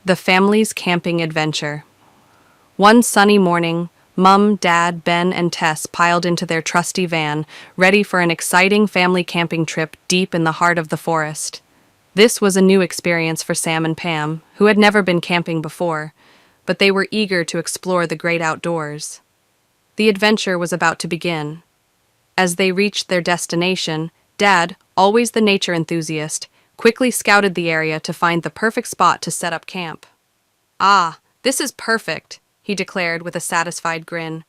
The family's camping adventure. One sunny morning, Mum, Dad, Ben, and Tess piled into their trusty van, ready for an exciting family camping trip deep in the heart of the forest. This was a new experience for Sam and Pam, who had never been camping before, but they were eager to explore the great outdoors. The adventure was about to begin. As they reached their destination, Dad, always the nature enthusiast, quickly scouted the area to find the perfect spot to set up camp. "Ah, this is perfect," he declared with a satisfied grin.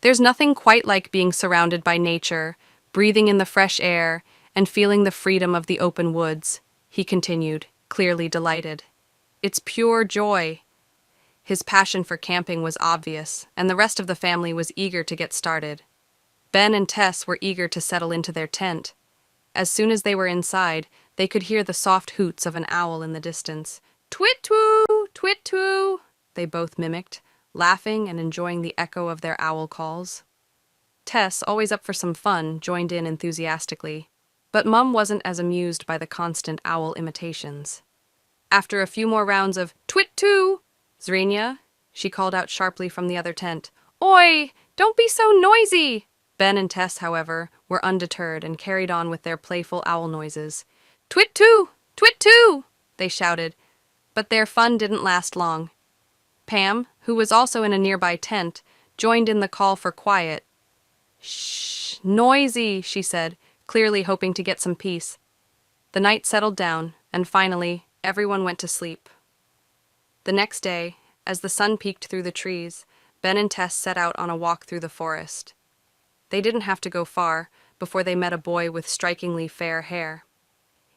"There's nothing quite like being surrounded by nature, breathing in the fresh air, and feeling the freedom of the open woods," he continued, clearly delighted. "It's pure joy." His passion for camping was obvious, and the rest of the family was eager to get started. Ben and Tess were eager to settle into their tent. As soon as they were inside, they could hear the soft hoots of an owl in the distance. "Twit-twoo! Twit-twoo!" they both mimicked, laughing and enjoying the echo of their owl calls. Tess, always up for some fun, joined in enthusiastically, but Mum wasn't as amused by the constant owl imitations. After a few more rounds of "Twit-twoo! Zrenia," she called out sharply from the other tent, "Oi! Don't be so noisy!" Ben and Tess, however, were undeterred and carried on with their playful owl noises. "Twit-twoo! Twit-twoo!" they shouted, but their fun didn't last long. Pam, who was also in a nearby tent, joined in the call for quiet. "Shh, noisy," she said, clearly hoping to get some peace. The night settled down, and finally, everyone went to sleep. The next day, as the sun peeked through the trees, Ben and Tess set out on a walk through the forest. They didn't have to go far before they met a boy with strikingly fair hair.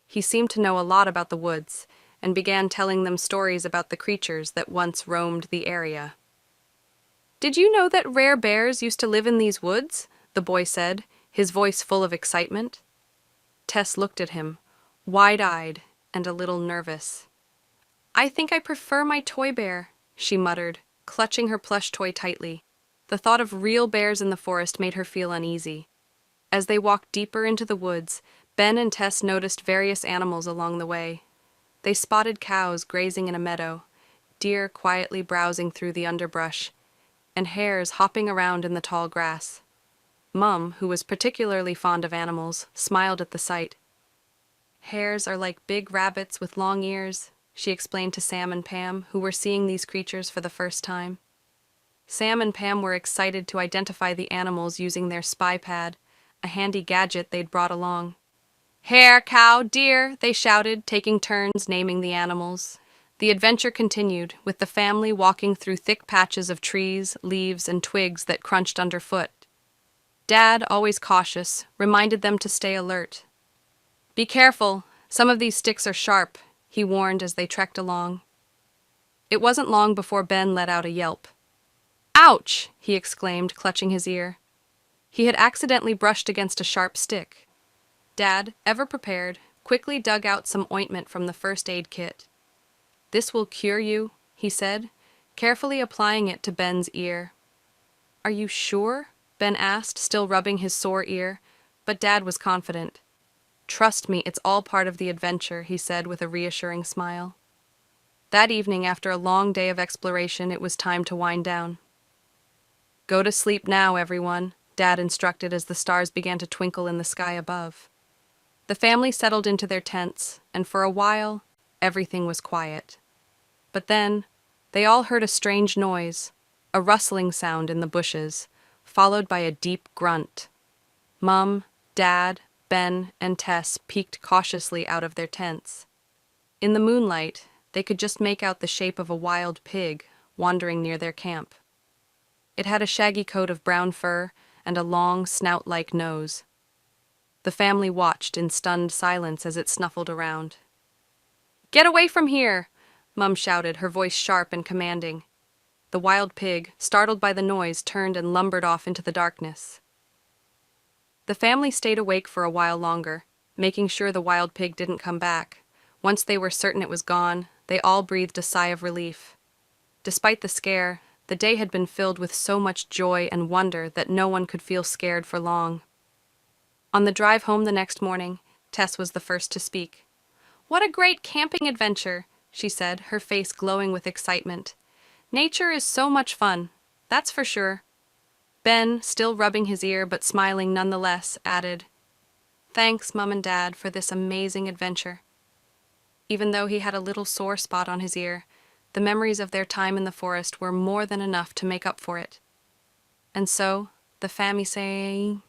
He seemed to know a lot about the woods and began telling them stories about the creatures that once roamed the area. "Did you know that rare bears used to live in these woods?" the boy said, his voice full of excitement. Tess looked at him, wide-eyed and a little nervous. "I think I prefer my toy bear," she muttered, clutching her plush toy tightly. The thought of real bears in the forest made her feel uneasy. As they walked deeper into the woods, Ben and Tess noticed various animals along the way. They spotted cows grazing in a meadow, deer quietly browsing through the underbrush, and hares hopping around in the tall grass. Mum, who was particularly fond of animals, smiled at the sight. "Hares are like big rabbits with long ears," she explained to Sam and Pam, who were seeing these creatures for the first time. Sam and Pam were excited to identify the animals using their spy pad, a handy gadget they'd brought along. "Hare, cow, deer," they shouted, taking turns naming the animals. The adventure continued, with the family walking through thick patches of trees, leaves, and twigs that crunched underfoot. Dad, always cautious, reminded them to stay alert. "Be careful, some of these sticks are sharp," he warned as they trekked along. It wasn't long before Ben let out a yelp. "Ouch!" he exclaimed, clutching his ear. He had accidentally brushed against a sharp stick. Dad, ever prepared, quickly dug out some ointment from the first aid kit. "This will cure you," he said, carefully applying it to Ben's ear. "Are you sure?" Ben asked, still rubbing his sore ear, but Dad was confident. "Trust me, it's all part of the adventure," he said with a reassuring smile. That evening, after a long day of exploration, it was time to wind down. "Go to sleep now, everyone," Dad instructed as the stars began to twinkle in the sky above. The family settled into their tents, and for a while, everything was quiet. But then, they all heard a strange noise, a rustling sound in the bushes, followed by a deep grunt. Mum, Dad, Ben, and Tess peeked cautiously out of their tents. In the moonlight, they could just make out the shape of a wild pig wandering near their camp. It had a shaggy coat of brown fur and a long, snout-like nose. The family watched in stunned silence as it snuffled around. "Get away from here!" Mum shouted, her voice sharp and commanding. The wild pig, startled by the noise, turned and lumbered off into the darkness. The family stayed awake for a while longer, making sure the wild pig didn't come back. Once they were certain it was gone, they all breathed a sigh of relief. Despite the scare, the day had been filled with so much joy and wonder that no one could feel scared for long. On the drive home the next morning, Tess was the first to speak. "What a great camping adventure!" she said, her face glowing with excitement. Nature is so much fun, that's for sure. Ben, still rubbing his ear but smiling nonetheless, added, "Thanks, Mum and Dad, for this amazing adventure." Even though he had a little sore spot on his ear, the memories of their time in the forest were more than enough to make up for it. And so, the family say